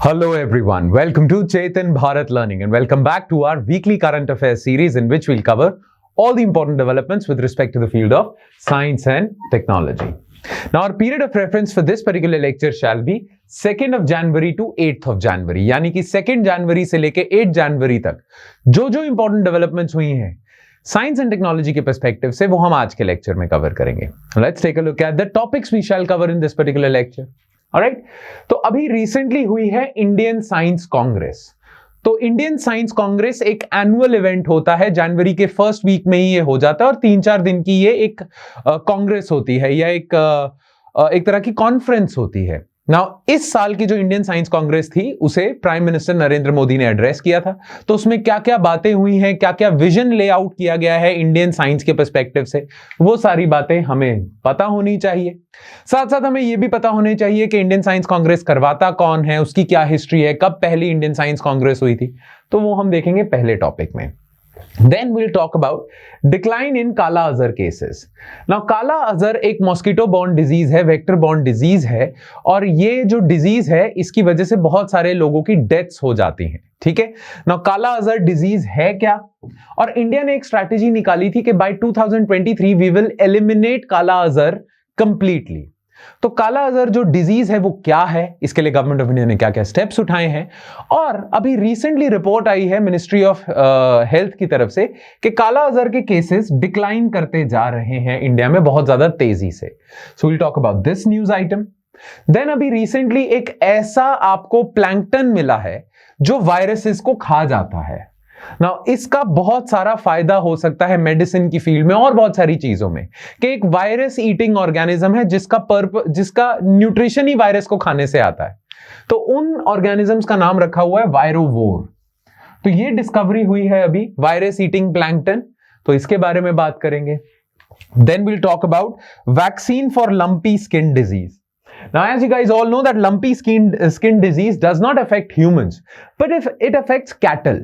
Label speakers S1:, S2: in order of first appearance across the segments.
S1: Hello everyone, welcome to Chetan Bharat Learning and welcome back to our weekly current affairs series in which we'll cover all the important developments with respect to the field of science and technology. Now our period of reference for this particular lecture shall be 2nd of January to 8th of January, यानी कि 2nd January से लेके 8 January तक जो important developments हुई हैं science and technology के perspective से वो हम आज के लेक्चर में कवर करेंगे. Let's take a look at the topics we shall cover in this particular lecture. Alright, तो अभी रिसेंटली हुई है इंडियन साइंस कांग्रेस. तो इंडियन साइंस कांग्रेस एक एनुअल इवेंट होता है, जनवरी के फर्स्ट वीक में ही ये हो जाता है और 3-4 दिन की ये एक कांग्रेस होती है या एक तरह की कॉन्फ्रेंस होती है. नाउ इस साल की जो इंडियन साइंस कांग्रेस थी उसे प्राइम मिनिस्टर नरेंद्र मोदी ने एड्रेस किया था. तो उसमें क्या क्या बातें हुई हैं, क्या क्या विजन लेआउट किया गया है इंडियन साइंस के पर्सपेक्टिव से, वो सारी बातें हमें पता होनी चाहिए. साथ साथ हमें यह भी पता होनी चाहिए कि इंडियन साइंस कांग्रेस करवाता कौन है, उसकी क्या हिस्ट्री है, कब पहली इंडियन साइंस कांग्रेस हुई थी, तो वो हम देखेंगे पहले टॉपिक में. Then we'll talk about decline in काला अजहर cases. Now काला अजहर एक मॉस्किटो बॉर्न डिजीज है, वेक्टर बॉर्न डिजीज है और ये जो डिजीज है इसकी वजह से बहुत सारे लोगों की डेथ्स हो जाती हैं. ठीक है. Now काला अजहर डिजीज है क्या, और इंडिया ने एक स्ट्रैटेजी निकाली थी कि बाय 2023 वी विल एलिमिनेट काला अजहर कंप्लीटली. तो काला अजहर जो डिजीज है वो क्या है, इसके लिए गवर्नमेंट ऑफ इंडिया ने क्या क्या स्टेप्स उठाए हैं, और अभी रिसेंटली रिपोर्ट आई है मिनिस्ट्री ऑफ हेल्थ की तरफ से कि काला अजहर के केसेस डिक्लाइन करते जा रहे हैं इंडिया में बहुत ज्यादा तेजी से. So will talk about this news item. Then अभी रिसेंटली एक ऐसा आपको प्लैंकटन मिला है जो वायरसेस को खा जाता है. नाउ इसका बहुत सारा फायदा हो सकता है मेडिसिन की फील्ड में और बहुत सारी चीजों में, कि एक वायरस ईटिंग ऑर्गेनिज्म है जिसका न्यूट्रिशन ही वायरस को खाने से आता है. तो उन ऑर्गेनिजम्स का नाम रखा हुआ है वायरोवोर. तो ये डिस्कवरी हुई है अभी, वायरस ईटिंग प्लैंकटन, तो इसके बारे में बात करेंगे. Then will talk about vaccine for lumpy skin disease. Now, as you guys all know that lumpy skin disease does not affect humans, but if it affects cattle.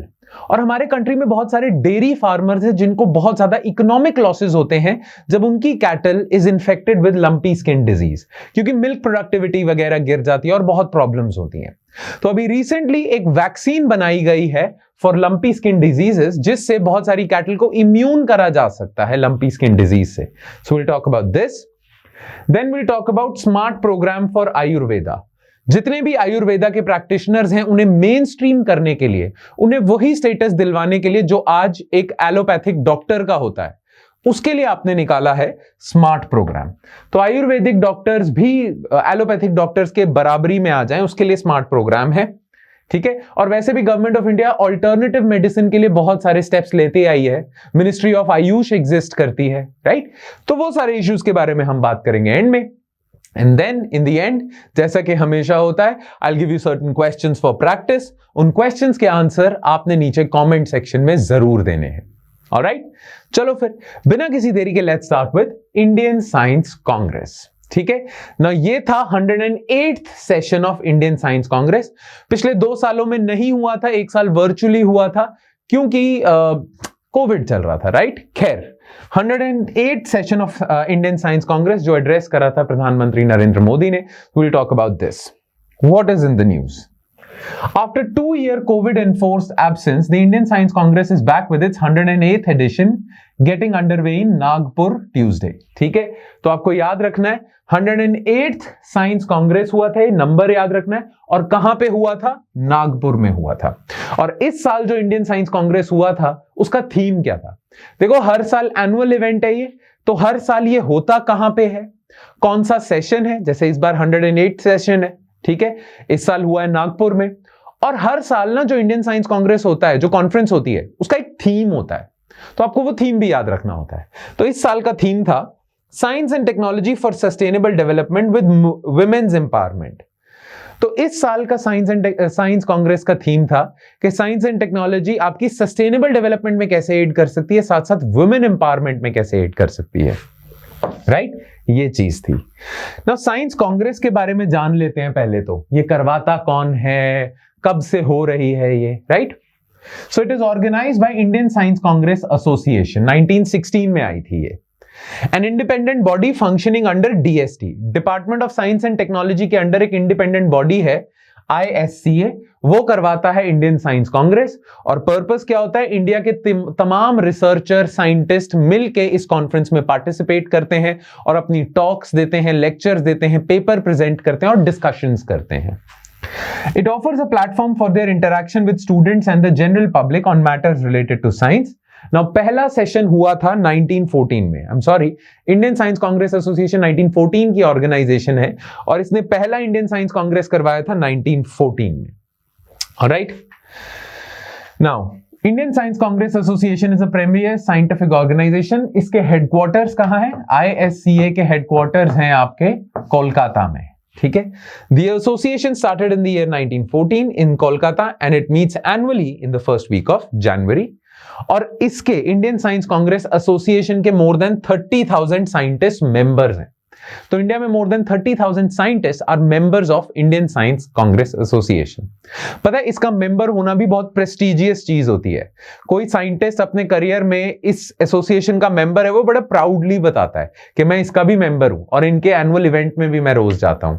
S1: और हमारे country में बहुत सारे डेयरी फार्मर्स हैं जिनको बहुत ज्यादा economic losses होते हैं जब उनकी cattle is infected with lumpy skin disease, क्योंकि मिल्क प्रोडक्टिविटी वगैरह गिर जाती है और बहुत प्रॉब्लम्स होती हैं. तो अभी रिसेंटली एक वैक्सीन बनाई गई है फॉर लंपी स्किन डिजीजेस, जिससे बहुत सारी कैटल को इम्यून करा जा सकता है लंपी स्किन डिजीज से. So will talk about this. Then will talk about smart programme for Ayurveda. जितने भी आयुर्वेदा के प्रैक्टिशनर्स हैं उन्हें मेन स्ट्रीम करने के लिए, उन्हें वही स्टेटस दिलवाने के लिए जो आज एक एलोपैथिक डॉक्टर का होता है, उसके लिए आपने निकाला है स्मार्ट प्रोग्राम. तो आयुर्वेदिक डॉक्टर्स भी एलोपैथिक डॉक्टर्स के बराबरी में आ जाएं, उसके लिए स्मार्ट प्रोग्राम है. ठीक है. और वैसे भी government of India alternative medicine के लिए बहुत सारे स्टेप्स लेते आई है. मिनिस्ट्री ऑफ आयुष एग्जिस्ट करती है, राइट. तो वो सारे इश्यूज के बारे में हम बात करेंगे एंड में. And then in the end, जैसा कि हमेशा होता है, I will give you certain questions for practice. उन क्वेश्चंस के आंसर आपने नीचे कमेंट सेक्शन में जरूर देने हैं. ऑलराइट, चलो फिर बिना किसी देरी के let's start with Indian Science Congress. ठीक है ना, ये था 108th session of Indian Science Congress. पिछले 2 सालों में नहीं हुआ था, 1 साल वर्चुअली हुआ था क्योंकि कोविड चल रहा था, राइट. खैर 108th session of Indian Science Congress जो एड्रेस करा था प्रधानमंत्री नरेंद्र मोदी ने. Will talk about this. What is in the news? After 2-year COVID-enforced absence, the Indian Science Congress is back with its 108th edition, getting underway in Nagpur Tuesday. ठीक है, तो आपको याद रखना है 108th साइंस कांग्रेस हुआ था, नंबर याद रखना है, और कहां पे हुआ था? नागपुर में हुआ था. और इस साल जो इंडियन साइंस कांग्रेस हुआ था उसका थीम क्या था? देखो, हर साल एनुअल इवेंट है ये, तो हर साल ये होता कहां पे है, कौन सा सेशन है, जैसे इस बार 108th सेशन है. ठीक है, इस साल हुआ है नागपुर में. और हर साल ना जो इंडियन साइंस कांग्रेस होता है, जो कॉन्फ्रेंस होती है, उसका एक थीम होता है, तो आपको वो थीम भी याद रखना होता है. तो इस साल का थीम था science and technology for sustainable development with women's empowerment. तो इस साल का साइंस कांग्रेस का थीम था कि साइंस एंड टेक्नोलॉजी आपकी सस्टेनेबल डेवलपमेंट में कैसे एड कर सकती है, साथ साथ वुमेन एम्पावरमेंट में कैसे एड कर सकती है, राइट. ये चीज थी. नाउ साइंस कांग्रेस के बारे में जान लेते हैं पहले. तो ये करवाता कौन है, कब से हो रही है ये, right. So it is organised by Indian Science Congress Association. 1916 में आई थी ये. An independent body functioning under DST, department of science and technology के अंडर एक इंडिपेंडेंट बॉडी है ISCA, वो करवाता है इंडियन साइंस कांग्रेस। और पर्पस क्या होता है, इंडिया के तमाम रिसर्चर साइंटिस्ट मिलके इस कॉन्फ्रेंस में पार्टिसिपेट करते हैं और अपनी टॉक्स देते हैं, लेक्चर्स देते हैं, पेपर प्रेजेंट करते हैं और डिस्कशंस करते हैं। It offers a platform for their interaction with students and the general public on matters related to science. Now, पहला सेशन हुआ था 1914 में। I'm sorry, Indian Science Congress association 1914 की ऑर्गेनाइजेशन है और इसने पहला इंडियन साइंस कांग्रेस करवाया था 1914 में। Alright? Now, Indian Science Congress Association is a premier scientific organisation. इसके हेडक्वार्टर्स कहां है? ISCA के हेडक्वार्टर्स हैं आपके कोलकाता में। ठीक है। The association started in the year 1914 in Kolkata and it meets annually in the first week of January. और इसके इंडियन साइंस कांग्रेस एसोसिएशन के मोर देन 30,000 साइंटिस्ट मेंबर्स हैं। तो इंडिया में more than 30,000 scientist are members of Indian Science Congress Association. पता है, इसका member होना भी बहुत प्रेस्टिजियस चीज होती है। कोई साइंटिस्ट अपने करियर में इस एसोसिएशन का मेंबर है, वो बड़ा प्राउडली बताता है कि मैं इसका भी मेंबर हूं और इनके एनुअल इवेंट में भी मैं रोज जाता हूं,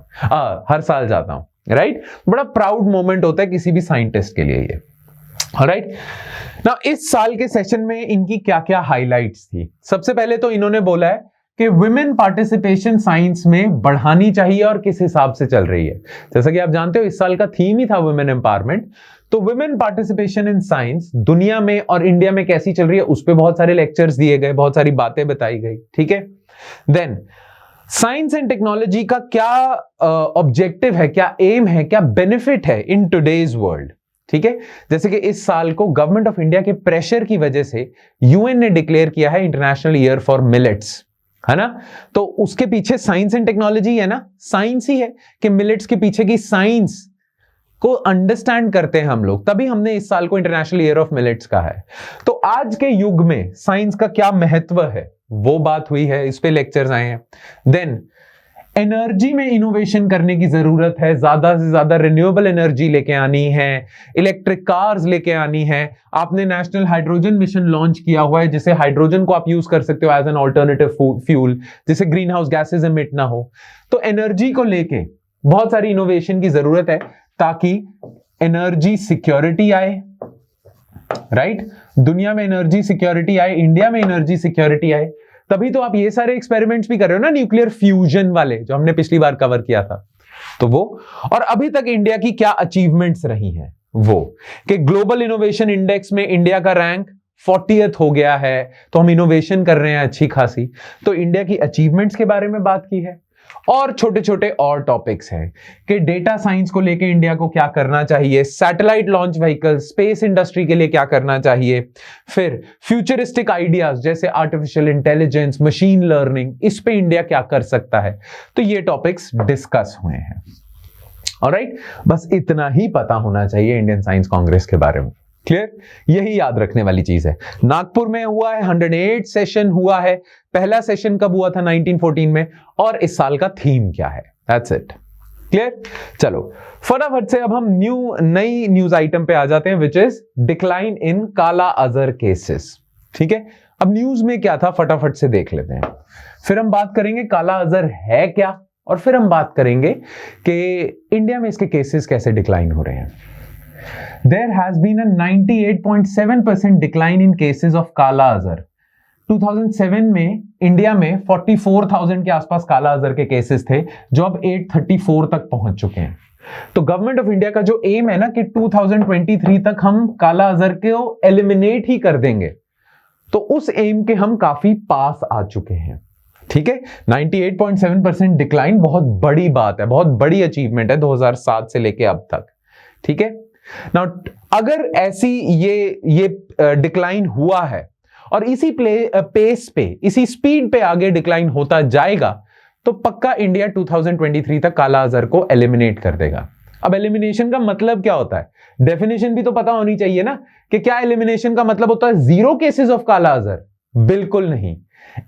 S1: हर साल जाता हूं। राइट? बड़ा प्राउड मोमेंट होता है किसी भी साइंटिस्ट के लिए ये। राइट? नाउ, इस साल के सेशन में इनकी क्या क्या हाईलाइट्स थी? सबसे पहले तो इन्होंने बोला है कि वुमेन पार्टिसिपेशन साइंस में बढ़ानी चाहिए और किस हिसाब से चल रही है। जैसा कि आप जानते हो, इस साल का थीम ही था वुमेन एम्पावरमेंट। तो वुमेन पार्टिसिपेशन इन साइंस दुनिया में और इंडिया में कैसी चल रही है, उस पर बहुत सारे लेक्चर्स दिए गए, बहुत सारी बातें बताई गई। ठीक है। देन साइंस एंड टेक्नोलॉजी का क्या ऑब्जेक्टिव है, क्या एम है, क्या बेनिफिट है इन टुडेज वर्ल्ड। ठीक है। जैसे कि इस साल को गवर्नमेंट ऑफ इंडिया के प्रेशर की वजह से यूएन ने डिक्लेयर किया है इंटरनेशनल ईयर फॉर मिलेट्स, है ना। तो उसके पीछे साइंस एंड टेक्नोलॉजी है ना, साइंस ही है कि मिलेट्स के पीछे की साइंस को अंडरस्टैंड करते हैं हम लोग, तभी हमने इस साल को इंटरनेशनल ईयर ऑफ मिलेट्स कहा है। तो आज के युग में साइंस का क्या महत्व है वो बात हुई है, इस पे लेक्चर्स आए हैं। देन एनर्जी में इनोवेशन करने की जरूरत है, ज्यादा से ज्यादा रिन्यूएबल एनर्जी लेके आनी है, इलेक्ट्रिक कार्स लेके आनी है। आपने नेशनल हाइड्रोजन मिशन लॉन्च किया हुआ है, जिसे हाइड्रोजन को आप यूज कर सकते हो एज एन ऑल्टरनेटिव फ्यूल, जिससे ग्रीन हाउस गैसेज एमिट ना हो। तो एनर्जी को लेके बहुत सारी इनोवेशन की जरूरत है ताकि एनर्जी सिक्योरिटी आए। राइट? दुनिया में एनर्जी सिक्योरिटी आए, इंडिया में एनर्जी सिक्योरिटी आए, तभी तो आप ये सारे एक्सपेरिमेंट्स भी कर रहे हो ना, न्यूक्लियर फ्यूजन वाले जो हमने पिछली बार कवर किया था। तो वो, और अभी तक इंडिया की क्या अचीवमेंट्स रही हैं वो, कि ग्लोबल इनोवेशन इंडेक्स में इंडिया का रैंक 40th हो गया है। तो हम इनोवेशन कर रहे हैं अच्छी खासी। तो इंडिया की अचीवमेंट्स के बारे में बात की है और छोटे छोटे और टॉपिक्स हैं कि डेटा साइंस को लेके इंडिया को क्या करना चाहिए, satellite launch vehicle, space industry के लिए क्या करना चाहिए, फिर फ्यूचरिस्टिक आइडियाज जैसे आर्टिफिशियल इंटेलिजेंस, मशीन लर्निंग, इस पे इंडिया क्या कर सकता है। तो ये टॉपिक्स डिस्कस हुए हैं। ऑलराइट, बस इतना ही पता होना चाहिए इंडियन साइंस कांग्रेस के बारे में। क्लियर? यही याद रखने वाली चीज है। नागपुर में हुआ है, 108 सेशन हुआ है। पहला सेशन कब हुआ था? 1914 में। और इस साल का थीम क्या है? That's it. क्लियर? चलो फटाफट से अब हम नई न्यूज आइटम पे आ जाते हैं, विच इज डिक्लाइन इन काला अजहर केसेस। ठीक है, अब न्यूज में क्या था फटाफट से देख लेते हैं, फिर हम बात करेंगे काला अजहर है क्या, और फिर हम बात करेंगे कि इंडिया में इसके केसेस कैसे डिक्लाइन हो रहे हैं। There has been a 98.7% decline in cases of काला अजहर। 2007 में इंडिया में 44,000 के आसपास काला अजहर के केसेस थे, जो अब 834 तक पहुंच चुके हैं। तो गवर्नमेंट ऑफ इंडिया का जो एम है ना कि 2023 तक हम काला अजहर को एलिमिनेट ही कर देंगे, तो उस एम के हम काफी पास आ चुके हैं। ठीक है, 98.7% डिक्लाइन बहुत बड़ी बात है, बहुत बड़ी अचीवमेंट है 2007 से लेके अब तक। ठीक है, नाउ अगर ऐसी ये डिक्लाइन हुआ है और इसी पेस पे, इसी स्पीड पे आगे डिक्लाइन होता जाएगा, तो पक्का इंडिया 2023 तक काला अजहर को एलिमिनेट कर देगा। अब एलिमिनेशन का मतलब क्या होता है, डेफिनेशन भी तो पता होनी चाहिए ना, कि क्या एलिमिनेशन का मतलब होता है 0 केसेस ऑफ काला अजहर? बिल्कुल नहीं।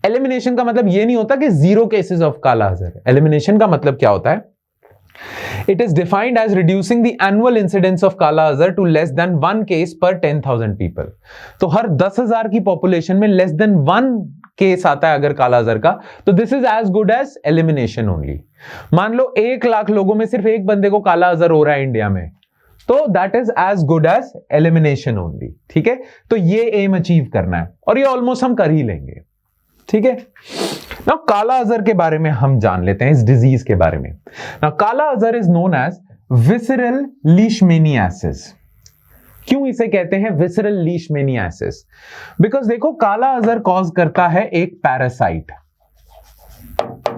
S1: एलिमिनेशन का मतलब यह नहीं होता कि 0 केसेस ऑफ काला अजहर। एलिमिनेशन का मतलब क्या होता है? It is defined as reducing the annual incidence of Kala Azhar to less than 1 case per 10,000 people. तो हर 10,000 की पॉपुलेशन में less than 1 केस आता है अगर काला अजहर का, तो this is as good as elimination only. मान लो 1 लाख लोगों में सिर्फ एक बंदे को काला अजहर हो रहा है इंडिया में, तो that is as good as elimination only. ठीक है, तो ये एम अचीव करना है और ये ऑलमोस्ट हम कर ही लेंगे। ठीक है, नाउ काला अजहर के बारे में हम जान लेते हैं, इस डिजीज के बारे में। Now kala azar is known as visceral leishmaniasis. क्यों इसे कहते हैं विसरल लीशमेनियासिस? बिकॉज देखो, काला अजहर कॉज करता है एक पैरासाइट।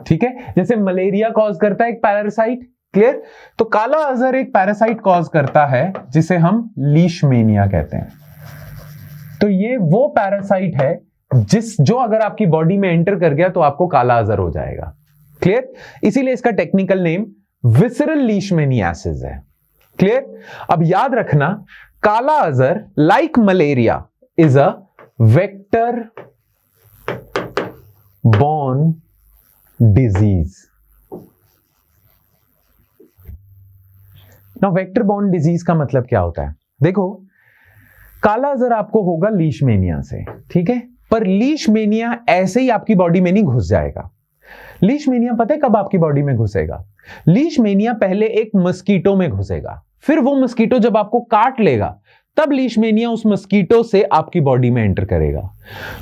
S1: ठीक है, जैसे मलेरिया कॉज करता है एक पैरासाइट, क्लियर? तो काला अजहर एक पैरासाइट कॉज करता है जिसे हम लीशमेनिया कहते हैं। तो ये वो पैरासाइट है जो अगर आपकी बॉडी में एंटर कर गया तो आपको काला अजहर हो जाएगा। क्लियर? इसीलिए इसका टेक्निकल नेम विसरल लीशमेनियासिस है। क्लियर? अब याद रखना, काला Azhar like malaria is a vector borne disease. Now vector borne disease का मतलब क्या होता है? देखो, काला अजहर आपको होगा लीशमेनिया से, ठीक है, पर लीशमेनिया ऐसे ही आपकी बॉडी में नहीं घुस जाएगा। लीशमेनिया पता है कब आपकी बॉडी में घुसेगा? लीशमेनिया पहले एक मस्कीटो में घुसेगा, फिर वो मस्कीटो जब आपको काट लेगा तब लीशमेनिया उस मस्कीटो से आपकी बॉडी में एंटर करेगा।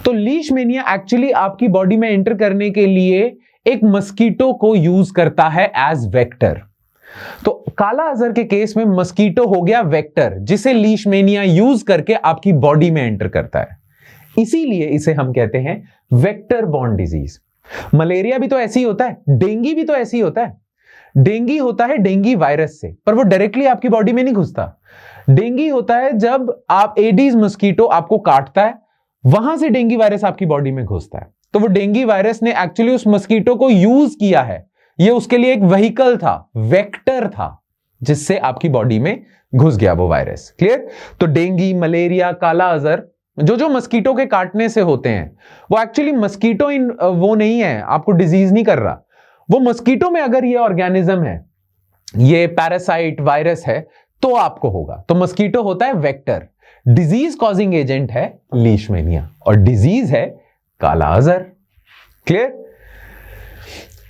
S1: तो लीशमेनिया एक्चुअली आपकी बॉडी में एंटर करने के लिए एक मस्कीटो को यूज करता है एज वेक्टर। तो काला अजहर के केस में मस्कीटो हो गया वेक्टर, जिसे लीशमेनिया यूज करके आपकी बॉडी में एंटर करता है। इसीलिए इसे हम कहते हैं वेक्टर बॉर्न डिजीज। मलेरिया भी तो ऐसे ही होता है, डेंगू भी तो ऐसे ही होता है। डेंगू होता है डेंगू वायरस से, पर वो डायरेक्टली आपकी बॉडी में नहीं घुसता। डेंगू होता है जब आप एडीज मस्कीटो आपको काटता है, वहां से डेंगू वायरस आपकी बॉडी में घुसता है। तो वो डेंगू वायरस ने एक्चुअली उस मस्कीटो को यूज किया है, ये उसके लिए एक व्हीकल था, वेक्टर था, जिससे आपकी बॉडी में घुस गया वो वायरस। क्लियर? तो डेंगू, मलेरिया, काला अजहर जो मस्कीटो के काटने से होते हैं, वो एक्चुअली मस्कीटो वो नहीं है, आपको डिजीज नहीं कर रहा। वो मस्कीटो में अगर ये ऑर्गेनिज्म है, ये पैरासाइट वायरस है, तो आपको होगा। तो मस्कीटो होता है वेक्टर, डिजीज कॉजिंग एजेंट है लीशमेनिया, और डिजीज है kala Azhar. Clear?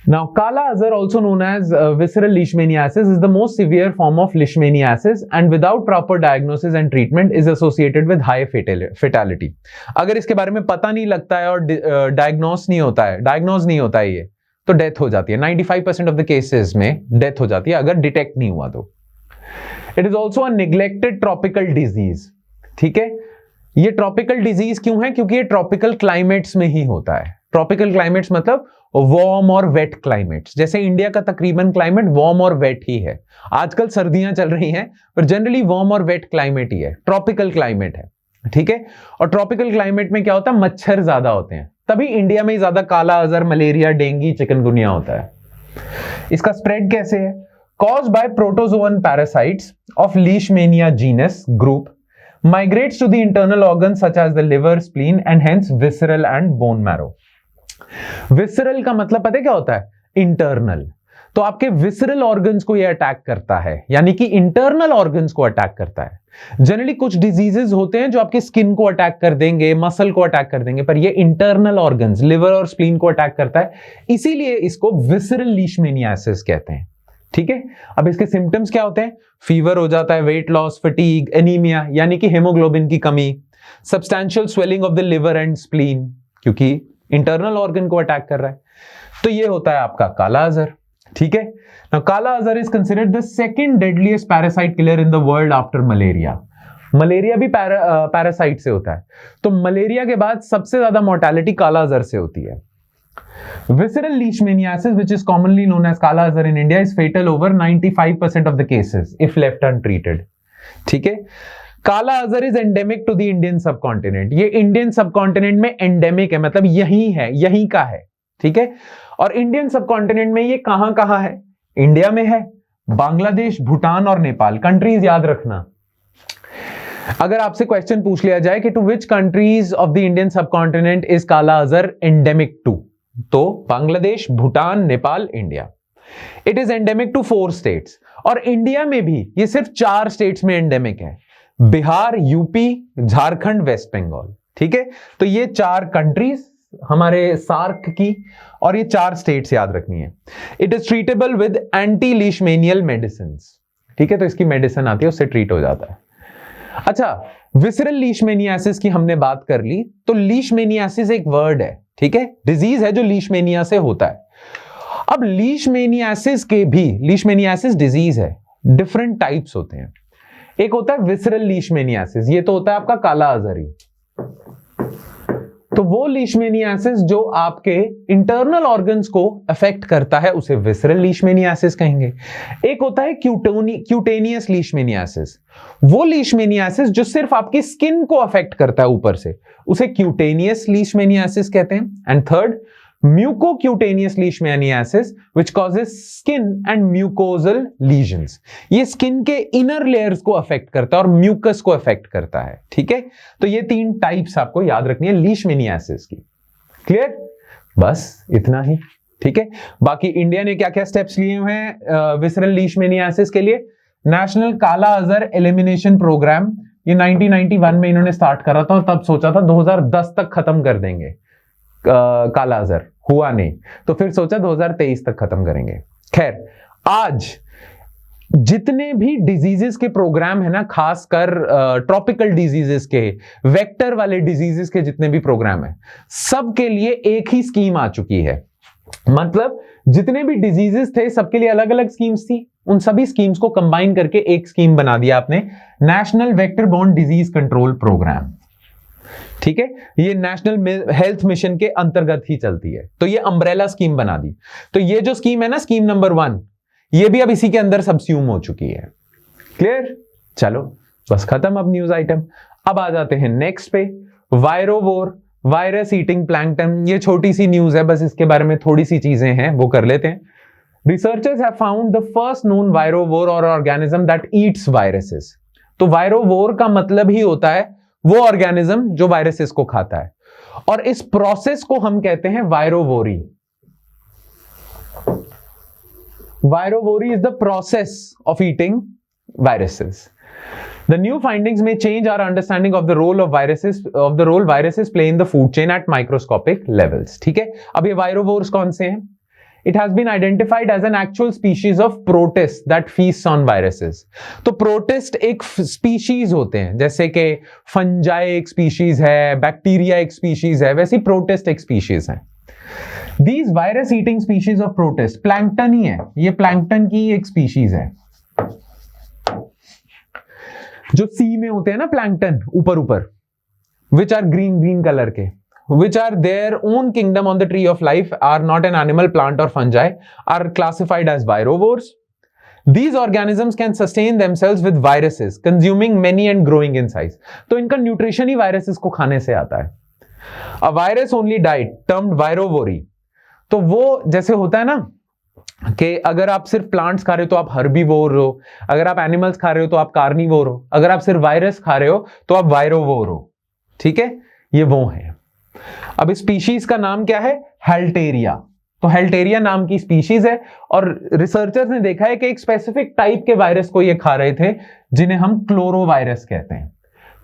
S1: Now, Kala Azhar, also known as visceral leishmaniasis, is the most severe form of leishmaniasis and without proper diagnosis and treatment is associated with high fatality. अगर इसके बारे में पता नहीं लगता है और डायग्नोज नहीं होता है ये, तो डेथ हो जाती है। 95% ऑफ द केसेस में डेथ हो जाती है अगर डिटेक्ट नहीं हुआ तो। It is also a neglected tropical disease. ठीक है, ये ट्रॉपिकल डिजीज क्यों है? क्योंकि ये ट्रॉपिकल क्लाइमेट्स में ही होता है। ट्रॉपिकल क्लाइमेट्स मतलब वार्म और वेट क्लाइमेट्स। जैसे इंडिया का तकरीबन क्लाइमेट वार्म और वेट ही है। आजकल सर्दियां चल रही हैं, पर जनरली वार्म और वेट क्लाइमेट ही है, ट्रॉपिकल क्लाइमेट है। ठीक है, और ट्रॉपिकल क्लाइमेट में क्या होता है? मच्छर ज्यादा होते हैं, तभी इंडिया में ज्यादा काला अजहर, मलेरिया, डेंगू, चिकनगुनिया होता है। इसका स्प्रेड कैसे है? Caused by protozoan parasites of Leishmania genus group migrates to the internal organs such as the liver, spleen and hence visceral and bone marrow. Visceral का मतलब पता है क्या होता है? इंटरनल। तो आपके विसरल ऑर्गन्स को ये अटैक करता है, यानी कि इंटरनल ऑर्गन्स को अटैक करता है। जनरली कुछ डिजीजेस होते हैं जो आपके स्किन को अटैक कर देंगे, मसल को अटैक कर देंगे, पर ये इंटरनल ऑर्गन्स, लिवर और स्प्लीन को अटैक करता है, इसीलिए इसको विसरल लीशमेनियासिस कहते हैं। ठीक है, अब इसके सिम्टम्स क्या होते हैं? फीवर हो जाता है, वेट लॉस, फटीग, एनीमिया यानी कि हेमोग्लोबिन की कमी, substantial swelling of the liver and spleen, क्योंकि इंटरनल ऑर्गन को अटैक कर रहा है। तो ये होता है आपका काला अजहर। ठीक है, now kala azar is considered the second deadliest parasite killer in the world after malaria. Malaria भी पैरासाइट से होता है, तो मलेरिया के बाद सबसे ज्यादा मोर्टेलिटी काला अजहर से होती है। Visceral leishmaniasis, which is commonly known as Kala Azhar in India, is fatal over 95% of the cases if left untreated. ठीक है, kala azar is endemic to the Indian subcontinent. ये इंडियन सबकॉन्टिनेंट में एंडेमिक है, मतलब यहीं का है। ठीक है, और इंडियन सबकॉन्टिनेंट में ये कहां है? इंडिया में है, बांग्लादेश, भूटान और नेपाल। कंट्रीज याद रखना। अगर आपसे क्वेश्चन पूछ लिया जाए कि to which countries of the Indian subcontinent is kala azar endemic to, तो Bangladesh, Bhutan, Nepal, India. It is endemic to 4 states, और इंडिया में भी ये सिर्फ 4 स्टेट्स में एंडेमिक है, बिहार, यूपी, झारखंड, वेस्ट बंगाल। ठीक है, तो ये 4 कंट्रीज हमारे सार्क की, और ये 4 स्टेट्स याद रखनी है। It is treatable with anti leishmanial medicine. ठीक है, तो इसकी मेडिसिन आती है, उससे ट्रीट हो जाता है। अच्छा, विसरल लीशमेनियासिस की हमने बात कर ली, तो लीशमेनियासिस एक वर्ड है, ठीक है, डिजीज है जो लीशमेनिया से होता है। अब लीशमेनियासिस के भी, लीशमेनियासिस डिजीज है, डिफरेंट टाइप्स होते हैं। एक होता है विसरल लीशमेनियासिस, ये तो होता है आपका काला आजारी। तो वो लीशमेनियासिस जो आपके इंटरनल ऑर्गन्स को अफेक्ट करता है उसे विसरल लीशमेनियासिस कहेंगे। एक होता है क्यूटेनियस लीशमेनियासिस, वो लीशमेनियासिस जो सिर्फ आपकी स्किन को अफेक्ट करता है ऊपर से, उसे क्यूटेनियस लीशमेनियासिस कहते हैं। And third, mucocutaneous leishmaniasis which causes skin and mucosal lesions, ये स्किन के इनर लेयर्स को अफेक्ट करता है और म्यूकस को अफेक्ट करता है। ठीक है, तो ये 3 टाइप्स आपको याद रखनी है लीशमेनियासिस की। क्लियर, बस इतना ही। ठीक है, बाकी इंडिया ने क्या क्या स्टेप्स लिए हुए हैं विसरल लीशमेनियासिस के लिए? नेशनल काला अजर एलिमिनेशन प्रोग्राम, ये 1991 में इन्होंने स्टार्ट करा था और तब सोचा था 2010 तक खत्म कर देंगे काला अजर, हुआ नहीं, तो फिर सोचा 2023 तक खत्म करेंगे। खैर, आज जितने भी डिजीजेस के प्रोग्राम है ना, खासकर ट्रॉपिकल डिजीजेस के, वेक्टर वाले डिजीजेस के जितने भी प्रोग्राम है, सबके लिए एक ही स्कीम आ चुकी है। मतलब जितने भी डिजीजेस थे सबके लिए अलग अलग स्कीम्स थी, उन सभी स्कीम्स को कंबाइन करके एक स्कीम बना दिया आपने, national vector borne disease control programme. ठीक है, ये नेशनल हेल्थ मिशन के अंतर्गत ही चलती है, तो ये अम्ब्रेला स्कीम बना दी। तो ये जो स्कीम है ना, स्कीम नंबर 1, ये भी अब इसी के अंदर सबस्यूम हो चुकी है। क्लियर, चलो बस खत्म अब न्यूज आइटम। अब आ जाते हैं नेक्स्ट पे, वायरोवोर, वायरस ईटिंग प्लैंकटन। ये छोटी सी न्यूज है, बस इसके बारे में थोड़ी सी चीजें हैं वो कर लेते हैं। Researchers have found the first known virovore और ऑर्गेनिज्म दैट ईट्स वायरसेस। तो वायरोवोर का मतलब ही होता है वो ऑर्गेनिज्म जो वायरसेस को खाता है, और इस प्रोसेस को हम कहते हैं virovory. Virovory is the process of eating viruses. The new findings may change our understanding of the role of viruses play in the food chain at microscopic levels. ठीक है, अब ये वायरोवोर्स कौन से हैं? It has been identified as an actual species of protist that feasts on viruses. तो protist एक species होते हैं, जैसे कि फंजाई एक स्पीशीज है, बैक्टीरिया एक स्पीशीज है, वैसी प्रोटिस्ट एक स्पीशीज है। These virus eating species of protist, plankton ही है, ये प्लैंकटन की एक स्पीशीज है। जो सी में होते हैं ना प्लैंकटन, ऊपर ऊपर, which are green green colour के, which are their own kingdom on the tree of life, are not an animal, plant or fungi, are classified as virovores. These organisms can sustain themselves with viruses, consuming many and growing in size. तो इनका nutrition ही viruses को खाने से आता है। A virus only diet termed virovory, तो वो जैसे होता है ना कि अगर आप सिर्फ प्लांट्स खा रहे हो तो आप हर्बीवोर हो, अगर आप एनिमल्स खा रहे हो तो आप कार्निवोर हो, अगर आप सिर्फ वायरस खा रहे हो तो आप वायरोवोर हो। ठीक है, ये वो है। अब स्पीशीज का नाम क्या है? हेल्टेरिया। तो हेल्टेरिया नाम की स्पीशीज है, और रिसर्चर्स ने देखा है कि एक स्पेसिफिक टाइप के वायरस को ये खा रहे थे, जिन्हें हम क्लोरोवायरस कहते हैं।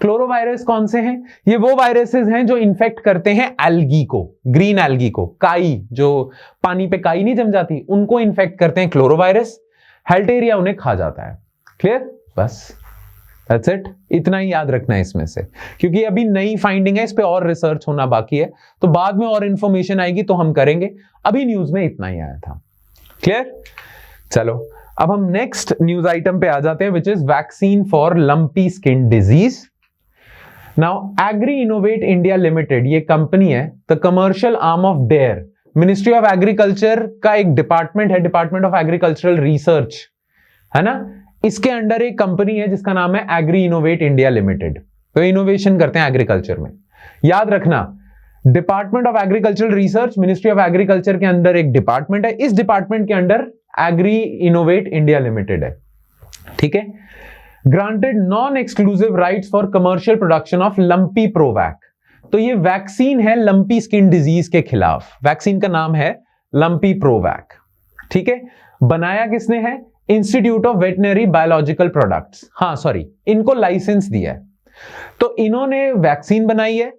S1: क्लोरोवायरस कौन से हैं? ये वो वायरसेस हैं जो इन्फेक्ट करते हैं एल्गी को, ग्रीन एल्गी को, काई, जो पानी पे काई नहीं जम जाती, उनको इन्फेक्ट करते हैं क्लोरोवायरस। हेल्टेरिया उन्हें खा जाता है। क्लियर, बस दैट्स इट, इतना ही याद रखना है इसमें से, क्योंकि अभी नई फाइंडिंग है, इस पे और रिसर्च होना बाकी है, तो बाद में और इंफॉर्मेशन आएगी तो हम करेंगे। अभी न्यूज में इतना ही आया था। क्लियर, चलो अब हम नेक्स्ट न्यूज आइटम पे आ जाते हैं, which is vaccine for lumpy skin disease. Now Agri innovate India Limited, ये कंपनी है, the commercial arm of DARE, ministry of agriculture का एक डिपार्टमेंट है, डिपार्टमेंट ऑफ एग्रीकल्चरल रिसर्च है ना, इसके अंडर एक कंपनी है जिसका नाम है एग्री इनोवेट इंडिया लिमिटेड। तो इनोवेशन करते हैं एग्रीकल्चर में। याद रखना, department of agricultural research, ministry of agriculture के अंदर एक डिपार्टमेंट है, इस डिपार्टमेंट के under agri innovate India limited है। ठीक है, granted non exclusive rights for commercial production of lumpy provac. तो ये वैक्सीन है लंपी स्किन डिजीज के खिलाफ, वैक्सीन का नाम है लंपी प्रोवैक। ठीक है, बनाया किसने है? Institute of veterinary biological products, हाँ सॉरी, इनको लाइसेंस दिया है। तो इन्होंने वैक्सीन बनाई है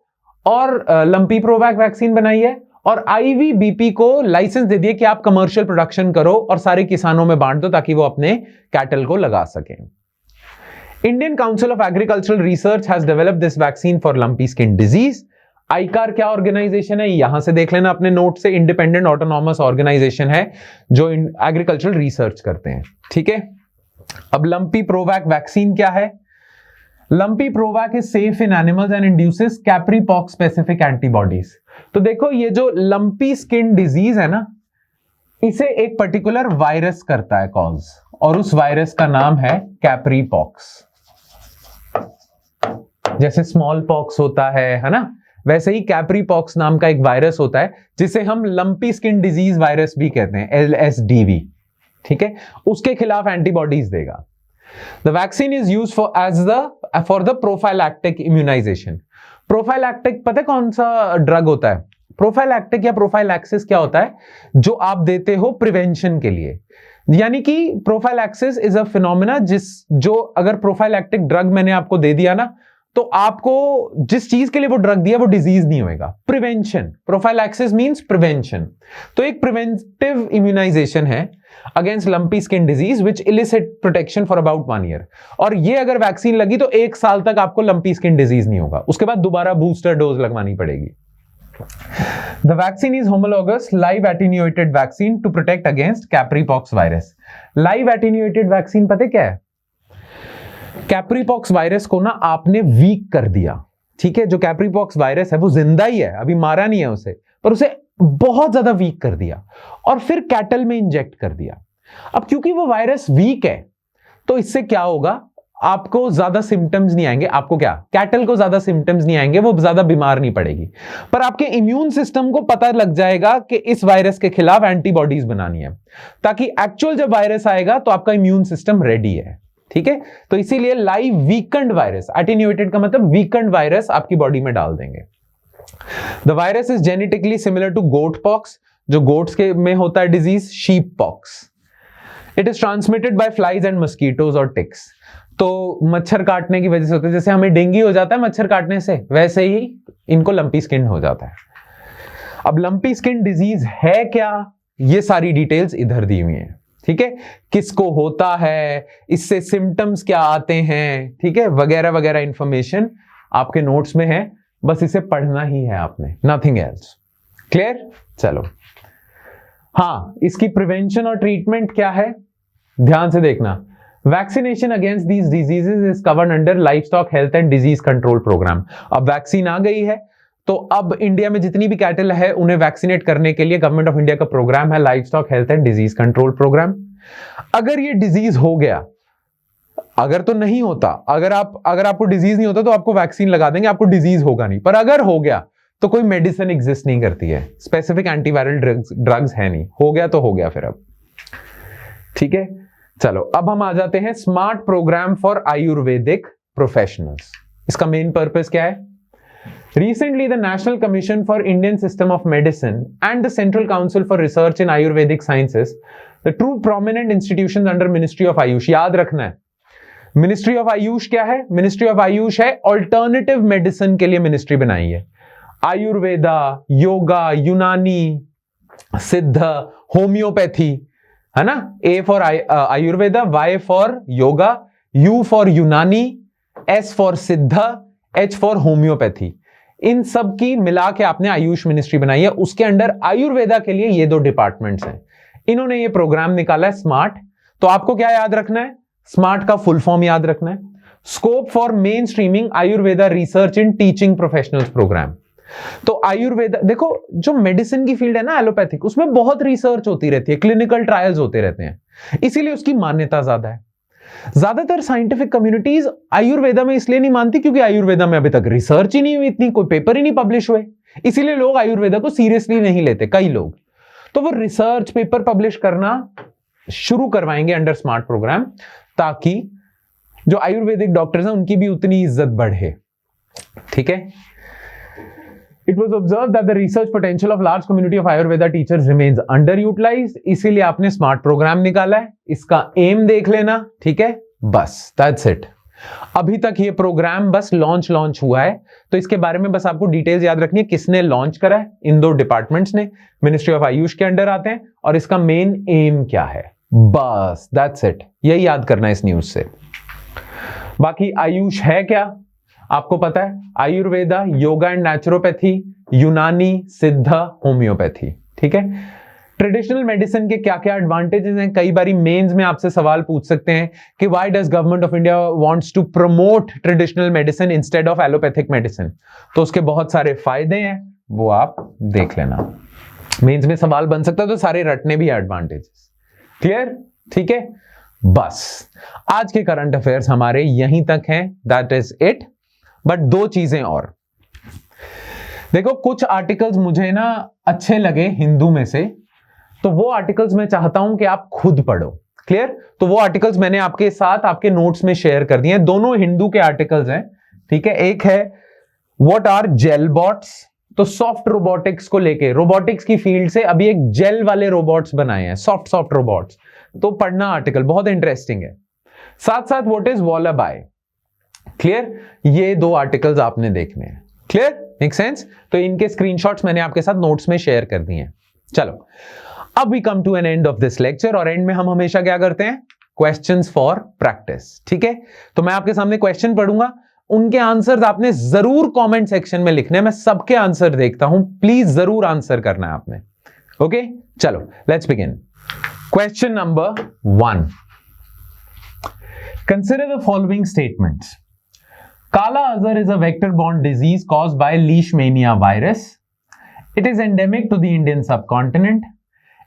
S1: और लंपी प्रोवैक वैक्सीन बनाई है, और आईवीबीपी को लाइसेंस दे दिए कि आप कमर्शियल प्रोडक्शन करो और सारे किसानों में बांट दो ताकि वो अपने कैटल को लगा सकें। Indian council of agricultural research has developed this vaccine for lumpy skin disease. आईकार क्या ऑर्गेनाइजेशन है, यहां से देख लेना अपने नोट से, इंडिपेंडेंट ऑटोनॉमस ऑर्गेनाइजेशन है जो एग्रीकल्चरल रिसर्च करते हैं, ठीक है। अब लंपी प्रोवैक वैक्सीन क्या है? Lumpy provac is safe in animals and induces capripox specific antibodies. तो देखो ये जो लंपी स्किन डिजीज है ना, इसे एक पर्टिकुलर वायरस करता है कॉज, और उस वायरस का नाम है कैप्री पॉक्स। जैसे स्मॉल पॉक्स होता है ना, वैसे ही कैप्री पॉक्स नाम का एक वायरस होता है जिसे हम लंपी स्किन डिजीज वायरस भी कहते हैं, LSDV, ठीक है। उसके खिलाफ एंटीबॉडीज देगा। The vaccine is used for the prophylactic immunisation. Prophylactic पता है कौन सा ड्रग होता है? प्रोफाइलैक्टिक या प्रोफाइलैक्सिस क्या होता है? जो आप देते हो प्रिवेंशन के लिए। यानी कि प्रोफाइलैक्सिस इज अ फिनोमेना जो अगर प्रोफाइलैक्टिक ड्रग मैंने आपको दे दिया ना, तो आपको जिस चीज के लिए वो ड्रग दिया वो डिजीज नहीं होएगा। Prevention, prophylaxis means prevention. तो एक प्रिवेंटिव इम्यूनाइजेशन है against lumpy skin disease which illicit protection for about 1 year. और ये अगर वैक्सीन लगी तो 1 साल तक आपको लंपी स्किन डिजीज नहीं होगा, उसके बाद दोबारा बूस्टर डोज लगवानी पड़ेगी। The vaccine is homologous live attenuated vaccine to protect against Capripox virus. Live attenuated vaccine पता क्या है? कैप्रीपॉक्स वायरस को ना आपने वीक कर दिया, ठीक है। जो कैप्रीपॉक्स वायरस है वो जिंदा ही है, अभी मारा नहीं है उसे, पर उसे बहुत ज्यादा वीक कर दिया और फिर कैटल में इंजेक्ट कर दिया। अब क्योंकि वो वायरस वीक है तो इससे क्या होगा, आपको ज्यादा सिम्टम्स नहीं आएंगे। आपको क्या, कैटल को ज्यादा सिम्टम्स नहीं आएंगे, वो ज्यादा बीमार नहीं पड़ेगी, पर आपके इम्यून सिस्टम को पता लग जाएगा कि इस वायरस के खिलाफ एंटीबॉडीज बनानी है, ताकि एक्चुअल जब वायरस आएगा तो आपका इम्यून सिस्टम रेडी है, ठीक है। तो इसीलिए लाइव वीकेंड वायरस, एटेन्यूएटेड का मतलब वीकेंड वायरस आपकी बॉडी में डाल देंगे। The virus is genetically similar to goat pox, जो गोट्स के में होता है disease, sheep pox. It is transmitted by flies and mosquitoes और टिक्स। तो मच्छर काटने की वजह से होता है, जैसे हमें डेंगू हो जाता है मच्छर काटने से, वैसे ही इनको लंपी स्किन हो जाता है। अब लंपी स्किन डिजीज है क्या, ये सारी डिटेल्स इधर दी हुई है, ठीक है। किसको होता है, इससे सिम्टम्स क्या आते हैं, ठीक है, वगैरह वगैरह इंफॉर्मेशन आपके नोट्स में है, बस इसे पढ़ना ही है आपने, नथिंग एल्स। क्लियर? चलो, हाँ, इसकी प्रिवेंशन और ट्रीटमेंट क्या है, ध्यान से देखना। Vaccination against these diseases is covered under livestock health and disease control programme. अब वैक्सीन आ गई है तो अब इंडिया में जितनी भी कैटल है उन्हें वैक्सीनेट करने के लिए गवर्नमेंट ऑफ इंडिया का प्रोग्राम है livestock health and disease control programme. अगर ये डिजीज हो गया, अगर तो नहीं होता, अगर आपको डिजीज नहीं होता तो आपको वैक्सीन लगा देंगे, आपको डिजीज होगा नहीं, पर अगर हो गया तो कोई मेडिसिन एग्जिस्ट नहीं करती है, स्पेसिफिक एंटीवायरल ड्रग्स है नहीं, हो गया तो हो गया फिर। अब ठीक है, चलो अब हम आ जाते हैं smart programme for Ayurvedic professionals. इसका मेन पर्पस क्या है? Recently, the National Commission for Indian System of Medicine and the Central Council for Research in Ayurvedic Sciences, the two prominent institutions under Ministry of Ayush, याद रखना है, Ministry of Ayush क्या है? Ministry of Ayush है alternative medicine के लिए ministry बनाई है। आयुर्वेदा, योगा, यूनानी, सिद्ध, होम्योपैथी, है ना। A for Ayurveda, Y for yoga, U for यूनानी, S फॉर सिद्ध, H फॉर होम्योपैथी। इन सब की मिला के आपने आयुष मिनिस्ट्री बनाई है, उसके अंडर आयुर्वेदा के लिए ये 2 डिपार्टमेंट्स हैं। इन्होंने ये प्रोग्राम निकाला है स्मार्ट। तो आपको क्या याद रखना है? स्मार्ट का फुल फॉर्म याद रखना है, scope for main streaming Ayurveda research in teaching professionals programme. तो आयुर्वेदा, देखो जो मेडिसिन की फील्ड है ना एलोपैथिक, उसमें बहुत रिसर्च होती रहती है, क्लिनिकल ट्रायल्स होते रहते हैं, इसीलिए उसकी मान्यता ज्यादा है। ज्यादातर साइंटिफिक कम्युनिटीज आयुर्वेदा में इसलिए नहीं मानती क्योंकि आयुर्वेदा में अभी तक रिसर्च ही नहीं हुई, इतनी कोई पेपर ही नहीं पब्लिश हुए, इसीलिए लोग आयुर्वेदा को सीरियसली नहीं लेते कई लोग। तो वो रिसर्च पेपर पब्लिश करना शुरू करवाएंगे अंडर स्मार्ट प्रोग्राम, ताकि जो आयुर्वेदिक डॉक्टर्स हैं उनकी भी उतनी इज्जत बढ़े। ठीक है। It was observed that the research potential of large community of Ayurveda teachers remains underutilized, इसीलिए आपने स्मार्ट प्रोग्राम निकाला है। इसका एम देख लेना, ठीक है, बस दैट्स इट। अभी तक ये प्रोग्राम बस लॉन्च हुआ है, तो इसके बारे में बस आपको डिटेल्स याद रखनी है। किसने लॉन्च करा है? इन 2 डिपार्टमेंट्स ने, मिनिस्ट्री ऑफ आयुष के अंडर आते हैं, और इसका मेन एम क्या है, बस दैट्स इट, यही याद करना है इस न्यूज से। बाकी आयुष है क्या आपको पता है? आयुर्वेदा, योगा एंड नेचुरोपैथी, यूनानी, सिद्धा, होम्योपैथी। ठीक है, ट्रेडिशनल मेडिसिन के क्या क्या एडवांटेजेस हैं? कई बारी मेंस में आपसे सवाल पूछ सकते हैं कि why does government of India wants to promote traditional medicine instead of allopathic medicine? तो उसके बहुत सारे फायदे हैं, वो आप देख लेना। मेंस में सवाल बन सकता है, तो सारे रटने भी एडवांटेजेस। क्लियर? ठीक है, बस आज के करंट अफेयर्स हमारे यहीं तक हैं, दैट इज इट। बट 2 चीजें और देखो, कुछ आर्टिकल्स मुझे ना अच्छे लगे हिंदू में से, तो वो आर्टिकल्स मैं चाहता हूं कि आप खुद पढ़ो। क्लियर? तो वो आर्टिकल्स मैंने आपके साथ आपके नोट्स में शेयर कर दिए हैं, दोनों हिंदू के आर्टिकल्स हैं। ठीक है, एक है व्हाट आर जेल बॉट्स, तो सॉफ्ट रोबोटिक्स को लेके, रोबोटिक्स की फील्ड से अभी एक जेल वाले रोबोट्स बनाए हैं, सॉफ्ट रोबोट्स, तो पढ़ना आर्टिकल बहुत इंटरेस्टिंग है। साथ साथ व्हाट इज वॉलाबाई। क्लियर? ये 2 आर्टिकल्स आपने देखने हैं। क्लियर? Make sense? तो इनके स्क्रीनशॉट्स मैंने आपके साथ नोट्स में शेयर कर दिए हैं। चलो, अब we come to an end of this lecture, और एंड में हम हमेशा क्या करते हैं? Questions for practice. ठीक है, तो मैं आपके सामने क्वेश्चन पढ़ूंगा, उनके आंसर्स आपने जरूर कमेंट सेक्शन में लिखने हैं। मैं सबके आंसर देखता हूं, प्लीज जरूर आंसर करना है आपने। ओके, चलो let's begin. Question number 1, consider the following statements. Kala Azar is a vector-borne disease caused by Leishmania virus. It is endemic to the Indian subcontinent.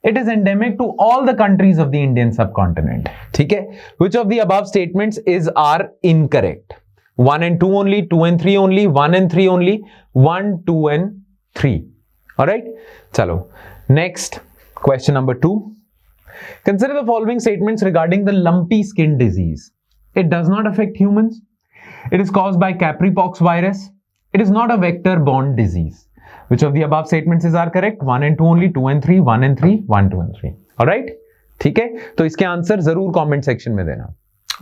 S1: It is endemic to all the countries of the Indian subcontinent. ठीक है? Which of the above statements are incorrect? 1 and 2 only, 2 and 3 only, 1 and 3 only, 1, 2 and 3. Alright? चलो, next, question number 2. Consider the following statements regarding the lumpy skin disease. It does not affect humans. It is caused by Capripox virus. It is not a vector-borne disease. Which of the above statements are correct? 1 and 2 only, 2 and 3, 1 and 3, 1, 2 and 3. Alright? ठीक है? तो इसके answer जरूर comment section में देना।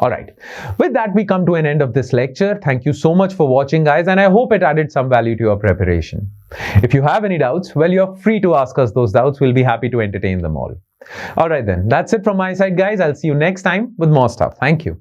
S1: Alright. With that, we come to an end of this lecture. Thank you so much for watching, guys, and I hope it added some value to your preparation. If you have any doubts, well, you're free to ask us those doubts. We'll be happy to entertain them all. Alright then, that's it from my side, guys. I'll see you next time with more stuff. Thank you.